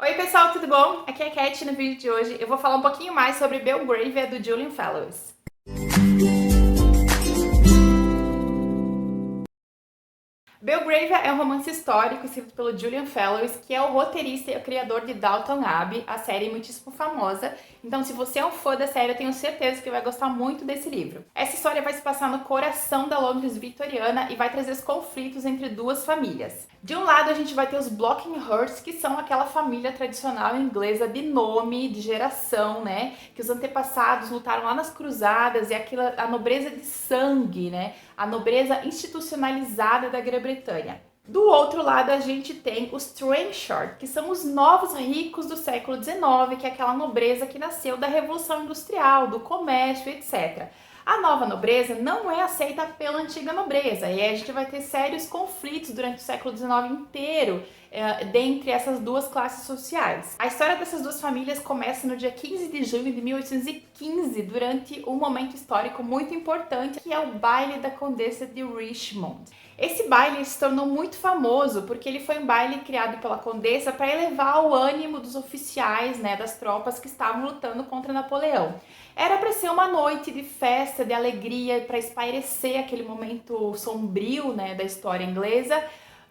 Oi pessoal, tudo bom? Aqui é a Cat. No vídeo de hoje eu vou falar um pouquinho mais sobre Belgravia do Julian Fellowes. Belgravia é um romance histórico escrito pelo Julian Fellowes, que é o roteirista e o criador de Downton Abbey, a série muitíssimo famosa. Então, se você é um fã da série, eu tenho certeza que vai gostar muito desse livro. Essa história vai se passar no coração da Londres vitoriana e vai trazer os conflitos entre duas famílias. De um lado, a gente vai ter os Brockenhurst, que são aquela família tradicional inglesa de nome, de geração, né? Que os antepassados lutaram lá nas cruzadas e a nobreza de sangue, né? A nobreza institucionalizada da Grã-Bretanha. Do outro lado, a gente tem os Trenchard, que são os novos ricos do século XIX, que é aquela nobreza que nasceu da Revolução Industrial, do comércio, etc. A nova nobreza não é aceita pela antiga nobreza, e aí a gente vai ter sérios conflitos durante o século XIX inteiro dentre essas duas classes sociais. A história dessas duas famílias começa no dia 15 de junho de 1815, durante um momento histórico muito importante, que é o baile da Condessa de Richmond. Esse baile se tornou muito famoso porque ele foi um baile criado pela Condessa para elevar o ânimo dos oficiais, né, das tropas que estavam lutando contra Napoleão. Era para ser uma noite de festa, de alegria, para espairecer aquele momento sombrio, né, da história inglesa.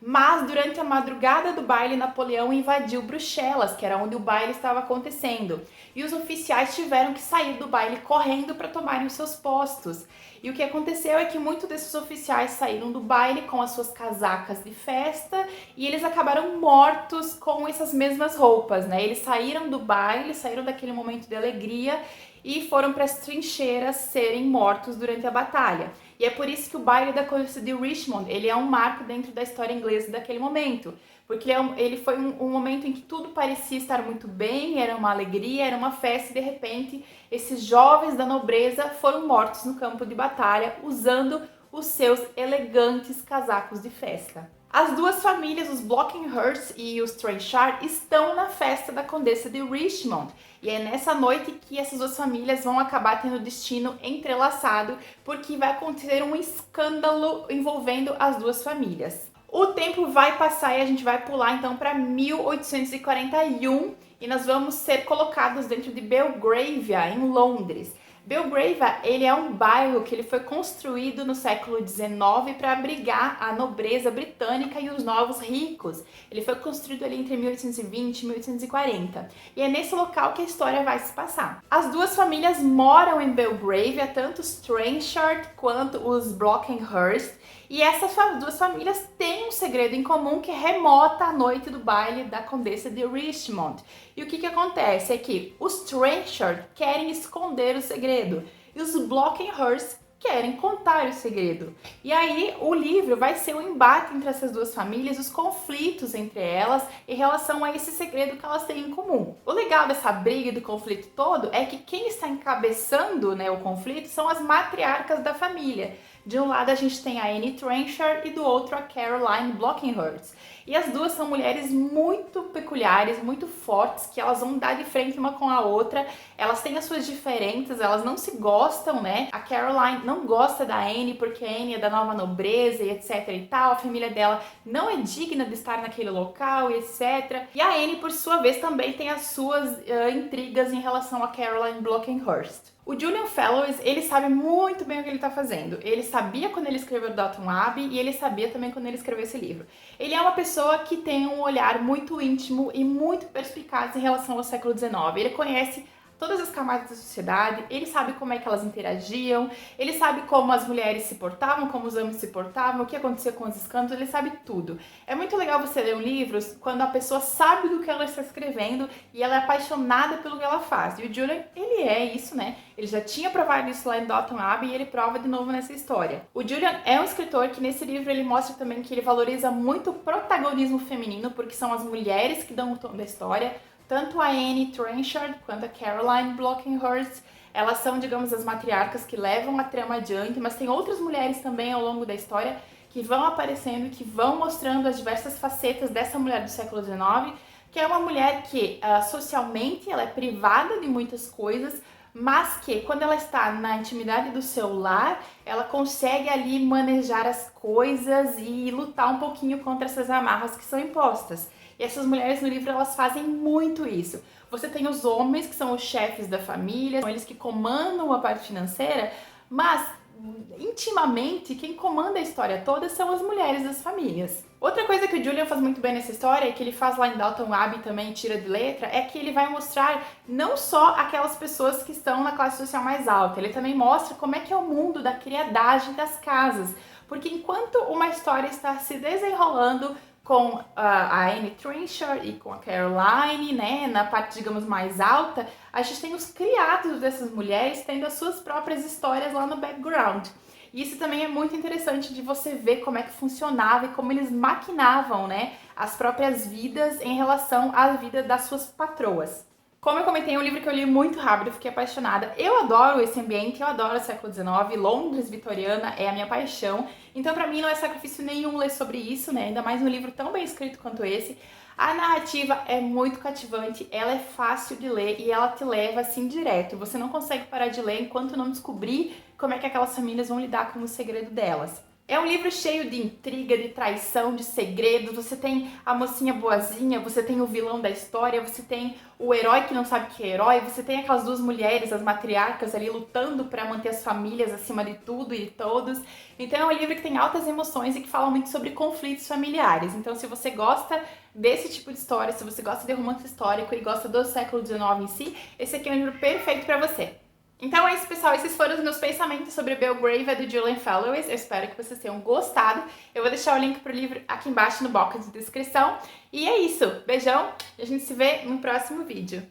Mas durante a madrugada do baile, Napoleão invadiu Bruxelas, que era onde o baile estava acontecendo. E os oficiais tiveram que sair do baile correndo para tomarem os seus postos. E o que aconteceu é que muitos desses oficiais saíram do baile com as suas casacas de festa e eles acabaram mortos com essas mesmas roupas, né? Eles saíram do baile, saíram daquele momento de alegria e foram para as trincheiras serem mortos durante a batalha. E é por isso que o baile da Condessa de Richmond, ele é um marco dentro da história inglesa daquele momento, porque ele foi um momento em que tudo parecia estar muito bem, era uma alegria, era uma festa, e de repente esses jovens da nobreza foram mortos no campo de batalha usando os seus elegantes casacos de festa. As duas famílias, os Brockenhurst e os Trenchard, estão na festa da Condessa de Richmond. E é nessa noite que essas duas famílias vão acabar tendo destino entrelaçado, porque vai acontecer um escândalo envolvendo as duas famílias. O tempo vai passar e a gente vai pular então para 1841 e nós vamos ser colocados dentro de Belgravia, em Londres. Belgravia, ele é um bairro que ele foi construído no século XIX para abrigar a nobreza britânica e os novos ricos. Ele foi construído ali entre 1820 e 1840. E é nesse local que a história vai se passar. As duas famílias moram em Belgravia, tanto os Trenchard quanto os Brockenhurst. E essas duas famílias têm um segredo em comum que remota a noite do baile da Condessa de Richmond. E o que acontece é que os Trenchard querem esconder o segredo e os Brockenhurst querem contar o segredo. E aí o livro vai ser um embate entre essas duas famílias, os conflitos entre elas em relação a esse segredo que elas têm em comum. O legal dessa briga e do conflito todo é que quem está encabeçando, né, o conflito são as matriarcas da família. De um lado a gente tem a Anne Trenchard e do outro a Caroline Brockenhurst. E as duas são mulheres muito peculiares, muito fortes, que elas vão dar de frente uma com a outra. Elas têm as suas diferenças, elas não se gostam, né? A Caroline não gosta da Anne porque a Anne é da nova nobreza e etc e tal. A família dela não é digna de estar naquele local e etc. E a Anne, por sua vez, também tem as suas intrigas em relação a Caroline Brockenhurst. O Julian Fellowes, ele sabe muito bem o que ele está fazendo. Ele sabia quando ele escreveu Downton Abbey e ele sabia também quando ele escreveu esse livro. Ele é uma pessoa que tem um olhar muito íntimo e muito perspicaz em relação ao século XIX. Ele conhece todas as camadas da sociedade, ele sabe como é que elas interagiam, ele sabe como as mulheres se portavam, como os homens se portavam, o que acontecia com os escândalos, ele sabe tudo. É muito legal você ler um livro quando a pessoa sabe do que ela está escrevendo e ela é apaixonada pelo que ela faz. E o Julian, ele é isso, né? Ele já tinha provado isso lá em Downton Abbey e ele prova de novo nessa história. O Julian é um escritor que nesse livro ele mostra também que ele valoriza muito o protagonismo feminino, porque são as mulheres que dão o tom da história. Tanto a Anne Trenchard quanto a Caroline Brockenhurst, elas são, digamos, as matriarcas que levam a trama adiante, mas tem outras mulheres também ao longo da história que vão aparecendo e que vão mostrando as diversas facetas dessa mulher do século XIX, que é uma mulher que socialmente ela é privada de muitas coisas, mas que quando ela está na intimidade do seu lar, ela consegue ali manejar as coisas e lutar um pouquinho contra essas amarras que são impostas. E essas mulheres no livro, elas fazem muito isso. Você tem os homens, que são os chefes da família, são eles que comandam a parte financeira, mas intimamente, quem comanda a história toda são as mulheres das famílias. Outra coisa que o Julian faz muito bem nessa história, e que ele faz lá em Downton Abbey também, tira de letra, é que ele vai mostrar não só aquelas pessoas que estão na classe social mais alta, ele também mostra como é que é o mundo da criadagem das casas. Porque enquanto uma história está se desenrolando com a Anne Trenchard e com a Caroline, né, na parte, digamos, mais alta, a gente tem os criados dessas mulheres tendo as suas próprias histórias lá no background. E isso também é muito interessante de você ver como é que funcionava e como eles maquinavam, né, as próprias vidas em relação à vida das suas patroas. Como eu comentei, é um livro que eu li muito rápido, fiquei apaixonada. Eu adoro esse ambiente, eu adoro o século XIX, Londres vitoriana é a minha paixão. Então pra mim não é sacrifício nenhum ler sobre isso, né? Ainda mais um livro tão bem escrito quanto esse. A narrativa é muito cativante, ela é fácil de ler e ela te leva assim direto. Você não consegue parar de ler enquanto não descobrir como é que aquelas famílias vão lidar com o segredo delas. É um livro cheio de intriga, de traição, de segredos. Você tem a mocinha boazinha, você tem o vilão da história, você tem o herói que não sabe que é herói, você tem aquelas duas mulheres, as matriarcas ali lutando para manter as famílias acima de tudo e de todos. Então é um livro que tem altas emoções e que fala muito sobre conflitos familiares. Então se você gosta desse tipo de história, se você gosta de romance histórico e gosta do século XIX em si, esse aqui é um livro perfeito para você. Então é isso, pessoal, esses foram os meus pensamentos sobre Belgrave, do Julian Fellowes. Eu espero que vocês tenham gostado. Eu vou deixar o link pro livro aqui embaixo no box de descrição. E é isso, beijão e a gente se vê no próximo vídeo.